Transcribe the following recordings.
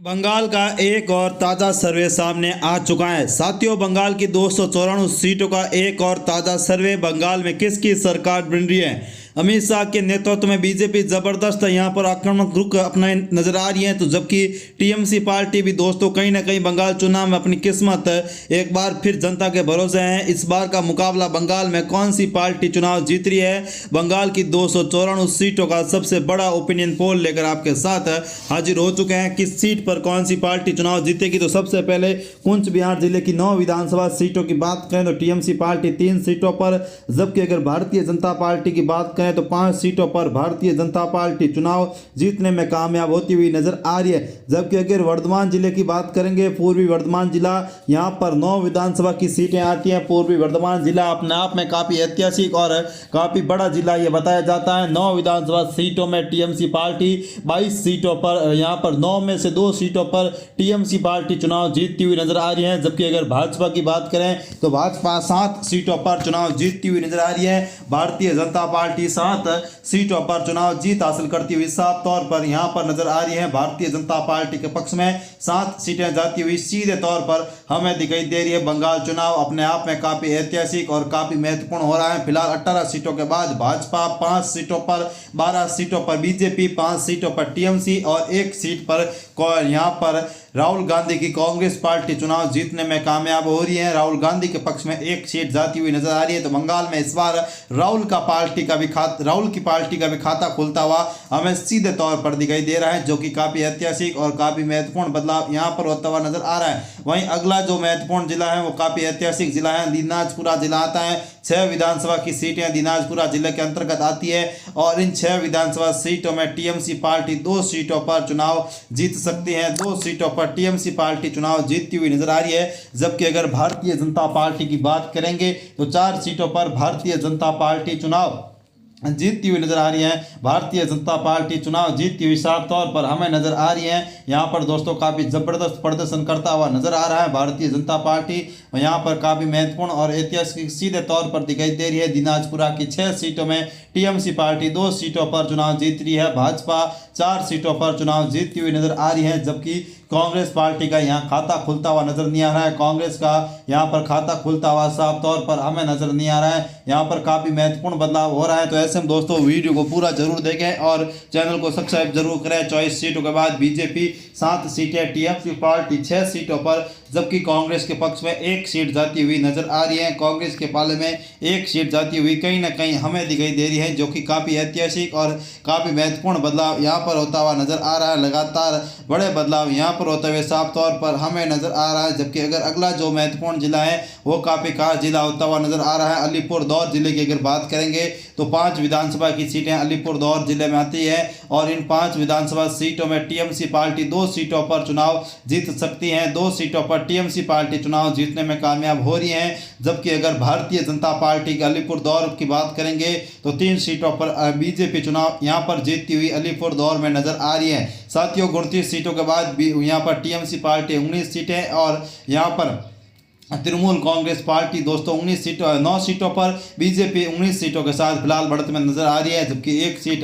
बंगाल का एक और ताज़ा सर्वे सामने आ चुका है। साथियों, बंगाल की 294 सीटों का एक और ताज़ा सर्वे। बंगाल में किसकी सरकार बन रही है? अमित शाह के नेतृत्व में बीजेपी जबरदस्त यहाँ पर आक्रामक रुख अपनाए नजर आ रही है, तो जबकि टीएमसी पार्टी भी दोस्तों कहीं ना कहीं बंगाल चुनाव में अपनी किस्मत एक बार फिर जनता के भरोसे है। इस बार का मुकाबला बंगाल में कौन सी पार्टी चुनाव जीत रही है? बंगाल की 294 सीटों का सबसे बड़ा ओपिनियन पोल लेकर आपके साथ हाजिर हो चुके हैं। किस सीट पर कौन सी पार्टी चुनाव जीतेगी? तो सबसे पहले कूच बिहार जिले की 9 विधानसभा सीटों की बात करें तो टीएमसी पार्टी 3 सीटों पर, जबकि अगर भारतीय जनता पार्टी की बात करें तो 5 सीटों पर भारतीय जनता पार्टी चुनाव जीतने में कामयाब होती हुई नजर आ रही है। जबकि अगर वर्धमान जिले की बात करेंगे, पूर्वी वर्धमान जिला, यहाँ पर 9 विधानसभा की सीटें आती हैं। पूर्वी वर्धमान जिला अपने आप में काफी ऐतिहासिक और काफी बड़ा जिला ये बताया जाता है। 9 विधानसभा सीटों में टीएमसी पार्टी 22 सीटों पर, यहाँ पर 9 में से 2 सीटों पर टीएमसी पार्टी चुनाव जीतती हुई नजर आ रही है। जबकि अगर भाजपा की बात करें तो भाजपा 7 सीटों पर चुनाव जीतती हुई नजर आ रही है। भारतीय जनता पार्टी 7 सीटों पर चुनाव जीत हासिल करती हुई साफ तौर पर यहाँ पर नजर आ रही है। भारतीय जनता पार्टी के पक्ष में 7 सीटें जाती हुई सीधे तौर पर हमें दिखाई दे रही है। बंगाल चुनाव अपने आप में काफी ऐतिहासिक और काफी महत्वपूर्ण हो रहा है। फिलहाल 18 सीटों के बाद भाजपा 5 सीटों पर, 12 सीटों पर बीजेपी, 5 सीटों पर टीएमसी और 1 सीट पर यहाँ पर राहुल गांधी की कांग्रेस पार्टी चुनाव जीतने में कामयाब हो रही है। राहुल गांधी के पक्ष में 1 सीट जाती हुई नजर आ रही है। तो बंगाल में इस बार राहुल की पार्टी का भी खाता खुलता हुआ हमें सीधे तौर पर दिखाई दे रहा है, जो कि काफी ऐतिहासिक और काफी महत्वपूर्ण बदलाव यहाँ पर होता हुआ नजर आ रहा है। वहीं अगला जो महत्वपूर्ण जिला है वो काफी ऐतिहासिक जिला है, दिनाजपुरा जिला आता है। 6 विधानसभा की सीटें दिनाजपुरा जिले के अंतर्गत आती है और इन 6 विधानसभा सीटों में टीएमसी पार्टी 2 सीटों पर चुनाव जीत सकती है। 2 सीटों पर टीएमसी पार्टी चुनाव जीतती हुई नजर आ रही है। जबकि अगर भारतीय जनता पार्टी की बात करेंगे तो 4 सीटों पर भारतीय जनता पार्टी चुनाव जीतती हुई नजर आ रही है। भारतीय जनता पार्टी चुनाव जीतती हुई साफ तौर पर हमें नजर आ रही है। यहाँ पर दोस्तों काफी जबरदस्त प्रदर्शन करता हुआ नजर आ रहा है भारतीय जनता पार्टी। यहाँ पर काफी महत्वपूर्ण और ऐतिहासिक सीधे तौर पर दिखाई दे रही है। दिनाजपुरा की 6 सीटों में टीएमसी पार्टी 2 सीटों पर चुनाव जीत रही है। भाजपा 4 सीटों पर चुनाव जीतती हुई नजर आ रही है। जबकि कांग्रेस पार्टी का यहाँ खाता खुलता हुआ नजर नहीं आ रहा है। कांग्रेस का यहाँ पर खाता खुलता हुआ साफ तौर पर हमें नजर नहीं आ रहा है। यहाँ पर काफी महत्वपूर्ण बदलाव हो रहा है। तो ऐसे में दोस्तों वीडियो को पूरा जरूर देखें और चैनल को सब्सक्राइब जरूर करें। 24 सीटों के बाद बीजेपी 7 सीटें, टीएमसी पार्टी 6 सीटों पर, जबकि कांग्रेस के पक्ष में 1 सीट जाती हुई नजर आ रही है। कांग्रेस के पाले में 1 सीट जाती हुई कहीं ना कहीं हमें दिखाई दे रही है, जो कि काफी ऐतिहासिक और काफी महत्वपूर्ण बदलाव यहाँ पर होता हुआ नजर आ रहा है। लगातार बड़े बदलाव यहाँ पर होते हुए साफ तौर पर हमें नजर आ रहा है। जबकि अगर अगला जो महत्वपूर्ण जिला है वो काफी खास जिला होता हुआ नजर आ रहा है। अलीपुरदौर जिले की अगर बात करेंगे तो 5 विधानसभा की सीटें अलीपुरदौर जिले में आती है और इन 5 विधानसभा सीटों में टीएमसी पार्टी 2 सीटों पर चुनाव जीत सकती है। 2 सीटों पर टीएमसी पार्टी चुनाव जीतने में कामयाब हो रही है। जबकि अगर भारतीय जनता पार्टी के अलीपुरदौर की बात करेंगे तो 3 सीटों पर बीजेपी चुनाव यहाँ पर जीतती हुई अलीपुरदौर में नजर आ रही है। साथियों, 29 सीटों के बाद यहाँ पर टीएमसी पार्टी 19 सीटें और यहाँ पर तृणमूल कांग्रेस पार्टी दोस्तों 9 सीटों पर, बीजेपी 19 सीटों के साथ फिलहाल बढ़त में नजर आ रही है। जबकि 1 सीट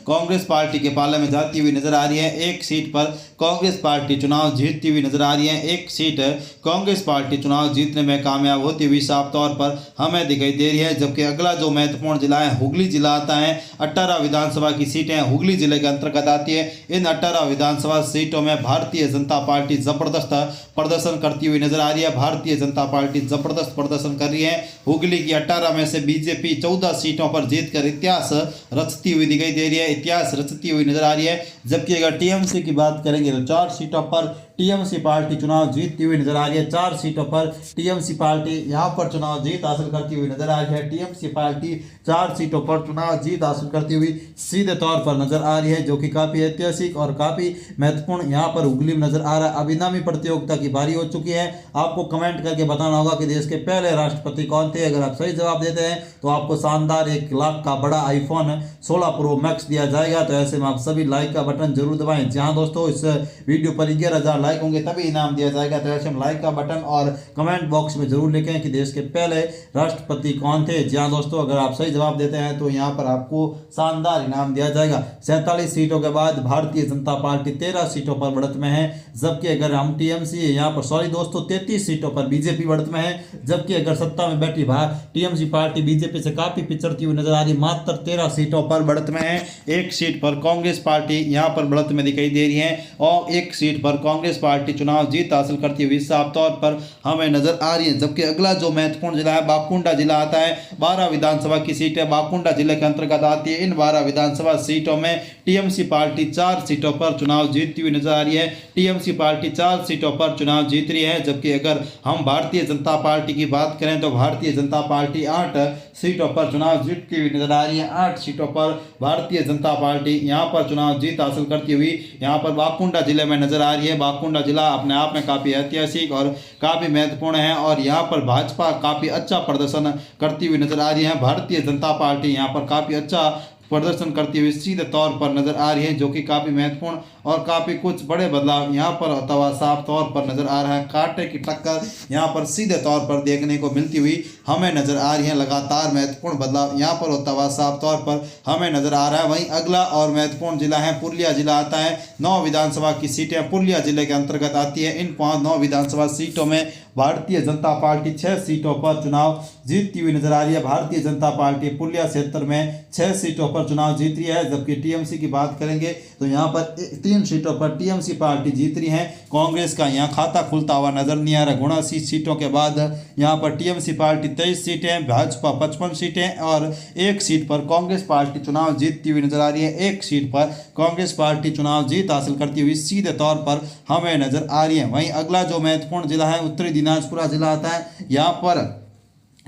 कांग्रेस पार्टी के पाले में जाती हुई नजर आ रही है। 1 सीट पर कांग्रेस पार्टी चुनाव जीतती हुई नजर आ रही है। 1 सीट कांग्रेस पार्टी चुनाव जीतने में कामयाब होती हुई साफ तौर पर हमें दिखाई दे रही है। जबकि अगला जो महत्वपूर्ण जिला है हुगली जिला आता है। 18 विधानसभा की सीटें हुगली जिले के अंतर्गत आती है। इन 18 विधानसभा सीटों में भारतीय जनता पार्टी जबरदस्त प्रदर्शन करती हुई नजर आ रही है। भारतीय जनता पार्टी जबरदस्त प्रदर्शन कर रही है। हुगली की 18 में से बीजेपी 14 सीटों पर जीतकर इतिहास रचती हुई दिखाई दे रही है, इतिहास रचती हुई नजर आ रही है। जबकि अगर टीएमसी की बात करेंगे तो 4 सीटों पर टीएमसी पार्टी चुनाव जीतती हुई नजर आ रही है। 4 सीटों पर टीएमसी पार्टी यहाँ पर चुनाव जीत हासिल करती हुई नजर आ रही है। टीएमसी पार्टी 4 सीटों पर चुनाव जीत हासिल करती हुई सीधे तौर पर नजर आ रही है, जो कि काफी ऐतिहासिक और काफी महत्वपूर्ण यहाँ पर हुगली में नजर आ रहा है। अब इनामी प्रतियोगिता की बारी हो चुकी है। आपको कमेंट करके बताना होगा कि देश के पहले राष्ट्रपति कौन थे। अगर आप सही जवाब देते हैं तो आपको शानदार 1 लाख का बड़ा आईफोन 16 प्रो मैक्स दिया जाएगा। तो ऐसे में आप सभी लाइक का बटन जरूर दबाएं। जहां दोस्तों इस वीडियो पर 11,000 लाइक होंगे तभी इनाम दिया जाएगा। तो ऐसे में लाइक का बटन और कमेंट बॉक्स में जरूर लिखें कि देश के पहले राष्ट्रपति कौन थे। जहां दोस्तों अगर आप सही जवाब देते हैं तो यहाँ पर आपको शानदार इनाम दिया जाएगा। 47 सीटों के बाद भारतीय जनता पार्टी 13 सीटों पर बढ़त में है, जबकि अगर हम टीएमसी यहाँ पर सॉरी दोस्तों 33 सीटों पर बीजेपी बढ़त में है, जबकि अगर सत्ता में बैठी टीएमसी पार्टी बीजेपी से काफी पिछड़ती हुई नजर आ रही, मात्र 13 सीटों पर बढ़त में है। 1 सीट पर कांग्रेस पार्टी यहाँ पर बढ़त में दिखाई दे रही है और 1 सीट पर कांग्रेस पार्टी चुनाव जीत हासिल करती हुई साफ तौर पर हमें नजर आ रही है। जबकि अगला जो महत्वपूर्ण जिला है बाकुंडा जिला आता है। 12 विधानसभा की सीटें बाकुंडा जिले के अंतर्गत आती है। इन 12 विधानसभा सीटों में टीएमसी पार्टी 4 सीटों पर चुनाव जीतती हुई नजर आ रही है। टीएमसी पार्टी 4 सीटों पर चुनाव जीत रही है, जबकि अगर हम भारतीय जनता पार्टी की बात करें तो भारतीय जनता पार्टी 8 सीटों पर चुनाव जीतती हुई नजर आ रही है। 8 सीटों पर भारतीय जनता पार्टी यहाँ पर चुनाव जीत हासिल करती हुई यहाँ पर बाकुंडा जिले में नजर आ रही है। बाकुंडा जिला अपने आप में काफी ऐतिहासिक और काफी महत्वपूर्ण है और यहाँ पर भाजपा काफी अच्छा प्रदर्शन करती हुई नजर आ रही है। भारतीय जनता पार्टी यहाँ पर काफी अच्छा प्रदर्शन करती हुई सीधे तौर पर नजर आ रही है, जो कि काफी महत्वपूर्ण और काफी कुछ बड़े बदलाव यहाँ पर होता हुआ साफ तौर पर नजर आ रहा है। कांटे की टक्कर यहाँ पर सीधे तौर पर देखने को मिलती हुई हमें नजर आ रही है। लगातार महत्वपूर्ण बदलाव यहाँ पर होता हुआ साफ तौर पर हमें नजर आ रहा है। वहीं अगला और महत्वपूर्ण जिला है पुरुलिया जिला आता है। 9 विधानसभा की सीटें पुरुलिया जिले के अंतर्गत आती है। इन 9 विधानसभा सीटों में भारतीय जनता पार्टी 6 सीटों पर चुनाव जीतती हुई नजर आ रही है। भारतीय जनता पार्टी पुरुलिया क्षेत्र में 6 सीटों पर चुनाव जीत रही है, जबकि टीएमसी की बात करेंगे तो यहाँ पर 3 सीटों पर टीएमसी पार्टी जीत रही है। कांग्रेस का यहाँ खाता खुलता हुआ नजर नहीं आ रहा। 79 सीटों के बाद यहाँ पर टीएमसी पार्टी 23 सीटें, भाजपा 55 सीटें और 1 सीट पर कांग्रेस पार्टी चुनाव जीतती हुई नजर आ रही है। 1 सीट पर कांग्रेस पार्टी चुनाव जीत हासिल करती हुई सीधे तौर पर हमें नजर आ रही है। वहीं अगला जो महत्वपूर्ण जिला है उत्तरी दिनाजपुर जिला आता है। यहाँ पर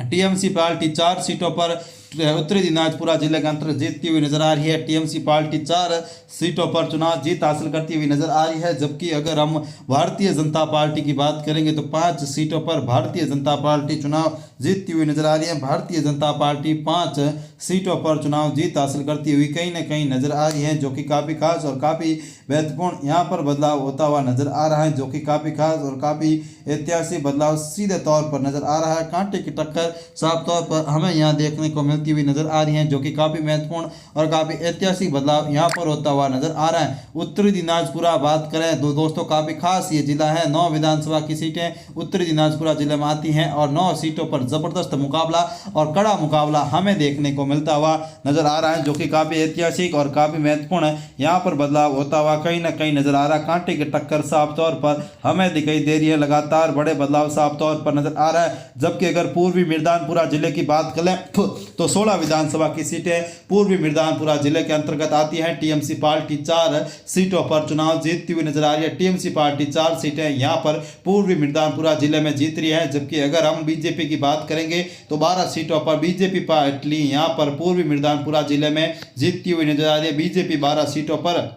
टीएमसी पार्टी 4 सीटों पर उत्तरी दिनाजपुर जिले के अंतर्गत जीतती हुई नजर आ रही है। टीएमसी पार्टी 4 सीटों पर चुनाव जीत हासिल करती हुई नजर आ रही है, जबकि अगर हम भारतीय जनता पार्टी की बात करेंगे तो 5 सीटों पर भारतीय जनता पार्टी चुनाव जीतती हुई नजर आ रही है। भारतीय जनता पार्टी 5 सीटों पर चुनाव जीत हासिल करती हुई कहीं ना कहीं नजर आ रही है, जो कि काफी खास और काफी महत्वपूर्ण यहाँ पर बदलाव होता हुआ नजर आ रहा है, जो कि काफी खास और काफी ऐतिहासिक बदलाव सीधे तौर पर नजर आ रहा है। कांटे की टक्कर साफ तौर पर हमें यहाँ देखने को मिलती हुई नजर आ रही है, जो कि काफी महत्वपूर्ण और काफी ऐतिहासिक बदलाव यहाँ पर होता हुआ नजर आ रहा है। उत्तरी दिनाजपुर बात करें तो दोस्तों काफी खास ये जिला है। 9 विधानसभा की सीटें उत्तरी दिनाजपुर जिले में आती हैं और 9 सीटों पर जबरदस्त मुकाबला और कड़ा मुकाबला हमें देखने को मिलता हुआ नजर आ रहा है, जो कि काफी ऐतिहासिक और काफी महत्वपूर्ण यहाँ पर बदलाव होता हुआ कहीं ना कहीं नजर आ रहा है। कांटे की टक्कर साफ तौर पर हमें दिखाई दे रही है। लगातार बड़े बदलाव साफ तौर पर नजर आ रहा है। जबकि अगर पूर्वी मिर्जापुर जिले की बात करें तो 16 विधानसभा की सीटें पूर्वी मिर्जापुर जिले के अंतर्गत आती हैं। टीएमसी पार्टी 4 सीटों पर चुनाव जीतती हुई नजर आ रही है। टीएमसी पार्टी 4 सीटें यहाँ पर पूर्वी मिर्जापुर जिले में जीत रही है, जबकि अगर हम बीजेपी की बात करेंगे तो 12 सीटों पर बीजेपी पार्टी यहाँ पर पूर्वी मिर्जापुर जिले में जीतती हुई नजर आ रही है। बीजेपी 12 सीटों पर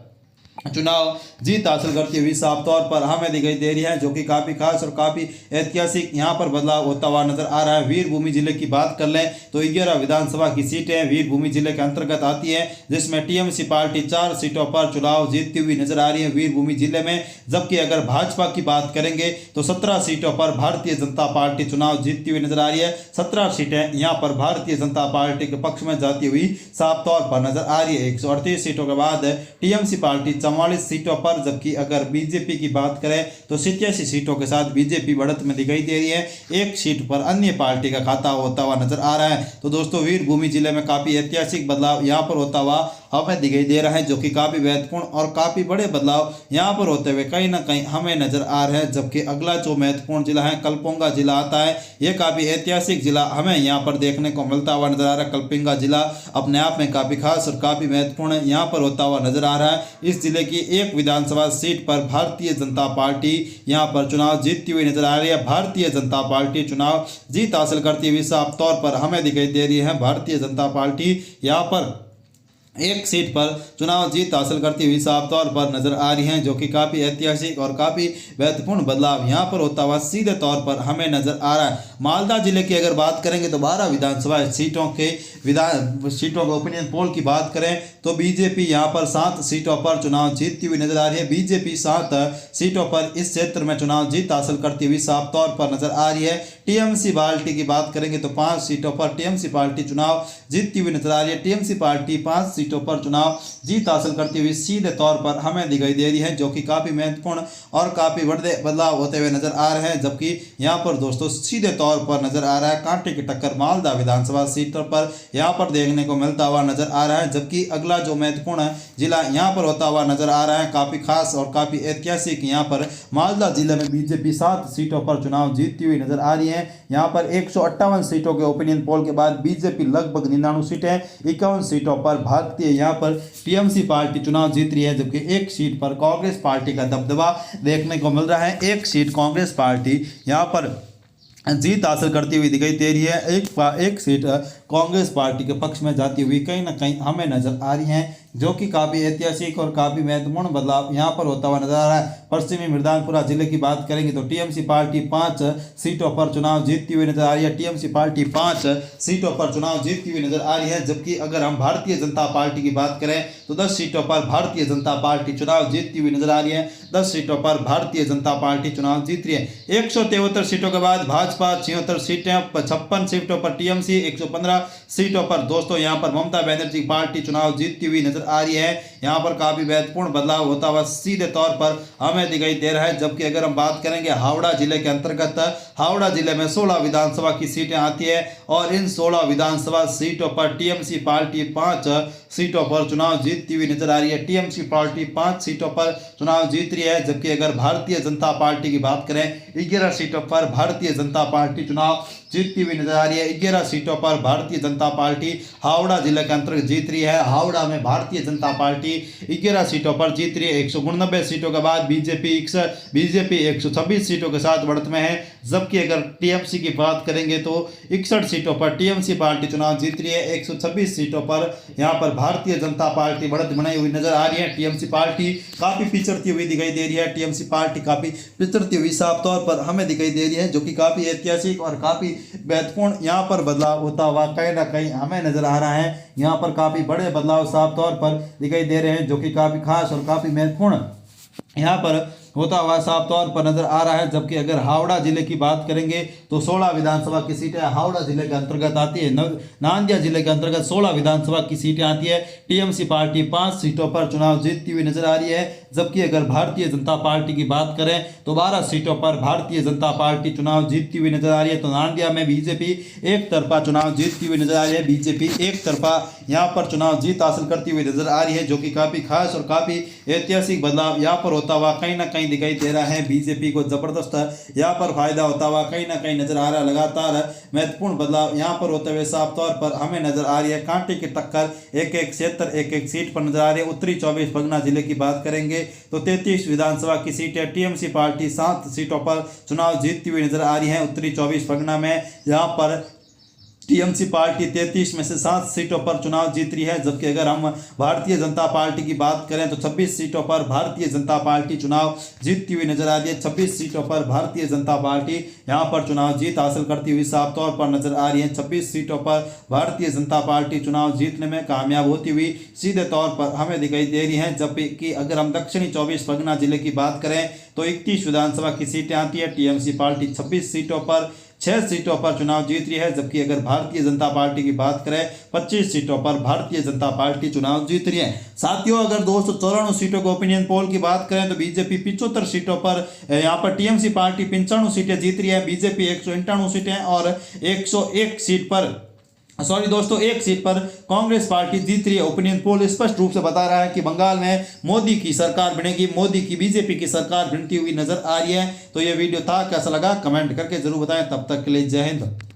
चुनाव जीत हासिल करती हुई साफ तौर पर हमें दिखाई दे रही है, जो कि काफ़ी खास और काफ़ी ऐतिहासिक यहाँ पर बदलाव होता हुआ नजर आ रहा है। वीरभूमि जिले की बात कर लें तो 11 विधानसभा की सीटें वीरभूमि जिले के अंतर्गत आती है, जिसमें टीएमसी पार्टी 4 सीटों पर चुनाव जीतती हुई नजर आ रही है वीरभूमि जिले में। जबकि अगर भाजपा की बात करेंगे तो 17 सीटों पर भारतीय जनता पार्टी चुनाव जीतती हुई नजर आ रही है। 17 सीटें यहाँ पर भारतीय जनता पार्टी के पक्ष में जाती हुई साफ तौर पर नजर आ रही है। 138 सीटों के बाद टीएमसी पार्टी 44 सीटों पर, जबकि अगर बीजेपी की बात करें तो 87 सीटों के साथ बीजेपी बढ़त में दिखाई दे रही है। 1 सीट पर अन्य पार्टी का खाता होता हुआ नजर आ रहा है। तो दोस्तों वीरभूमि जिले में काफी ऐतिहासिक बदलाव यहाँ पर होता हुआ हमें दिखाई दे रहा है, जो कि काफी महत्वपूर्ण और काफी बड़े बदलाव यहाँ पर होते हुए कहीं ना कहीं हमें नजर आ रहे हैं। जबकि अगला जो महत्वपूर्ण जिला है कलपोंगा जिला आता है। यह काफी ऐतिहासिक जिला हमें यहाँ पर देखने को मिलता हुआ नजर आ रहा है। कलपोंगा जिला अपने आप में काफी खास और काफी महत्वपूर्ण यहाँ पर होता हुआ नजर आ रहा है। इस जिले की 1 विधानसभा सीट पर भारतीय जनता पार्टी यहाँ पर चुनाव जीतती हुई नजर आ रही है। भारतीय जनता पार्टी चुनाव जीत हासिल करती हुई साफ तौर पर हमें दिखाई दे रही है। भारतीय जनता पार्टी यहाँ पर एक सीट पर चुनाव जीत हासिल करती हुई साफ तौर पर नजर आ रही हैं, जो कि काफ़ी ऐतिहासिक और काफ़ी महत्वपूर्ण बदलाव यहां पर होता हुआ सीधे तौर पर हमें नजर आ रहा है। मालदा जिले की अगर बात करेंगे तो 12 विधानसभा सीटों के ओपिनियन पोल की बात करें तो बीजेपी यहां पर 7 सीटों पर चुनाव जीतती हुई नजर आ रही है। बीजेपी 7 सीटों पर इस क्षेत्र में चुनाव जीत हासिल करती हुई साफ तौर पर नजर आ रही है। टीएमसी पार्टी की बात करेंगे तो 5 सीटों पर टीएमसी पार्टी चुनाव जीतती हुई नजर आ रही है। टीएमसी पार्टी 5 सीटों पर चुनाव जीत हासिल करती हुई सीधे तौर पर हमें दिखाई दे रही है, जो कि काफी महत्वपूर्ण और काफी बड़े बदलाव होते हुए नजर आ रहे हैं। जबकि यहां पर दोस्तों सीधे तौर पर नजर आ रहा है कांटे की टक्कर मालदा विधानसभा सीटों पर यहां पर देखने को मिलता हुआ नजर आ रहा है। जबकि अगला जो महत्वपूर्ण जिला यहां पर होता हुआ नजर आ रहा है, काफी खास और काफी ऐतिहासिक, यहां पर मालदा जिले में बीजेपी 7 सीटों पर चुनाव जीतती हुई नजर आ रही है। यहां पर 158 सीटों के ओपिनियन पोल के बाद बीजेपी लगभग 99 सीटें, 51 सीटों पर भारतीय यहां पर टीएमसी पार्टी चुनाव जीत रही है। जबकि एक सीट पर कांग्रेस पार्टी का दबदबा देखने को मिल रहा है। एक सीट कांग्रेस पार्टी यहां पर जीत हासिल करती हुई दिखाई दे रही है। एक सीट कांग्रेस पार्टी के पक्ष में जाती हुई कहीं ना कहीं हमें नजर आ रही है, जो कि काफ़ी ऐतिहासिक और काफ़ी महत्वपूर्ण बदलाव यहां पर होता हुआ नजर आ रहा है। पश्चिमी मृदानपुरा जिले की बात करेंगे तो टीएमसी पार्टी 5 सीटों पर चुनाव जीतती हुई नजर आ रही है। टीएमसी पार्टी 5 सीटों पर चुनाव जीतती हुई नजर आ रही है। जबकि अगर हम भारतीय जनता पार्टी की बात करें तो 10 सीटों पर भारतीय जनता पार्टी चुनाव जीतती हुई नजर आ रही है। 10 सीटों पर भारतीय जनता पार्टी चुनाव जीत रही है। 173 सीटों के बाद भाजपा 76 सीटें, 56 सीटों पर टीएमसी, 115 सीटों पर दोस्तों यहां पर ममता बनर्जी पार्टी चुनाव जीतती हुई नजर आ रही है। यहां पर काफी महत्वपूर्ण बदलाव होता हुआ सीधे तौर पर हमें दिखाई दे रहा है। जबकि अगर हम बात करेंगे हावड़ा जिले के अंतर्गत, हावड़ा जिले में 16 विधानसभा की सीटें आती है और इन 16 विधानसभा सीटों पर टीएमसी पार्टी 5 सीटों पर चुनाव जीतती हुई नजर आ रही है। टीएमसी पार्टी 5 सीटों पर चुनाव जीत रही है। जबकि अगर भारतीय जनता पार्टी की बात करें 11 सीटों पर भारतीय जनता पार्टी चुनाव जीतती हुई नजर आ रही है। 11 सीटों पर भारतीय जनता पार्टी हावड़ा जिले के अंतर्गत जीत रही है। हावड़ा में भारतीय जनता पार्टी 11 सीटों पर जीत रही है। 189 सीटों के बाद बीजेपी 126 सीटों के साथ बढ़त में है। जबकि अगर टीएमसी की बात करेंगे तो 61 सीटों पर टीएमसी पार्टी चुनाव जीत रही है। 126 सीटों पर यहां पर भारतीय जनता पार्टी बढ़त बनाई हुई नजर आ रही है। टीएमसी पार्टी काफी पिछड़ती हुई दिखाई दे रही है। टीएमसी पार्टी काफी पिछड़ती हुई साफ तौर पर हमें दिखाई दे रही है, जो कि काफी ऐतिहासिक और काफी महत्वपूर्ण यहाँ पर बदलाव होता हुआ कहीं ना कहीं हमें नजर आ रहा है। यहाँ पर काफी बड़े बदलाव साफ तौर पर दिखाई दे रहे हैं, जो कि काफी खास और काफी महत्वपूर्ण यहाँ पर होता हुआ साफ तौर पर नजर आ रहा है। जबकि अगर हावड़ा जिले की बात करेंगे तो 16 विधानसभा की सीटें हावड़ा जिले के अंतर्गत आती है। नांदिया जिले के अंतर्गत 16 विधानसभा की सीटें आती है। टीएमसी पार्टी 5 सीटों पर चुनाव जीतती हुई नजर आ रही है। जबकि अगर भारतीय जनता पार्टी की बात करें तो 12 सीटों पर भारतीय जनता पार्टी चुनाव जीतती हुई नजर आ रही है। तो नांदिया में बीजेपी एक तरफा चुनाव जीतती हुई नजर आ रही है। बीजेपी एक तरफा यहाँ पर चुनाव जीत हासिल करती हुई नजर आ रही है, जो कि काफी खास और काफी ऐतिहासिक बदलाव यहाँ पर होता हुआ कहीं ना कहीं दिखाई दे रहा है। बीजेपी को जबरदस्त यहाँ पर फायदा होता हुआ कहीं ना कहीं नजर आ रहा है। लगातार महत्वपूर्ण बदलाव यहाँ पर होते हुए साफ तौर पर हमें नजर आ रही है। कांटे की टक्कर एक एक क्षेत्र एक एक सीट पर नजर आ रही है। उत्तरी 24 परगना जिले की बात करेंगे तो 33 विधानसभा की सीटें टीएमसी पार्टी 7 सीटों पर चुनाव जीतती हुई नजर आ रही है। उत्तरी 24 परगना में यहाँ पर टीएमसी पार्टी 33 में से 7 सीटों पर चुनाव जीत रही है। जबकि अगर हम भारतीय जनता पार्टी की बात करें तो 26 सीटों पर भारतीय जनता पार्टी चुनाव जीतती हुई नजर आ रही है। 26 सीटों पर भारतीय जनता पार्टी यहां पर चुनाव जीत हासिल करती हुई साफ तौर पर नजर आ रही है। 26 सीटों पर भारतीय जनता पार्टी चुनाव जीतने में कामयाब होती हुई सीधे तौर पर हमें दिखाई दे रही है। जबकि अगर हम दक्षिणी 24 परगना जिले की बात करें तो 31 विधानसभा की सीटें आती है। टीएमसी पार्टी 26 सीटों पर 6 सीटों पर चुनाव जीत रही है। जबकि अगर भारतीय जनता पार्टी की बात करें 25 सीटों पर भारतीय जनता पार्टी चुनाव जीत रही है। साथियों अगर 294 सीटों के ओपिनियन पोल की बात करें तो बीजेपी 75 सीटों पर, यहाँ पर टीएमसी पार्टी 95 सीटें जीत रही है। बीजेपी 198 सीटें और 101 सीट पर एक सीट पर कांग्रेस पार्टी जीत रही है। ओपिनियन पोल स्पष्ट रूप से बता रहा है कि बंगाल में मोदी की सरकार बनेगी, मोदी की बीजेपी की सरकार बनती हुई नजर आ रही है। तो ये वीडियो था, कैसा लगा कमेंट करके जरूर बताएं। तब तक के लिए जय हिंद।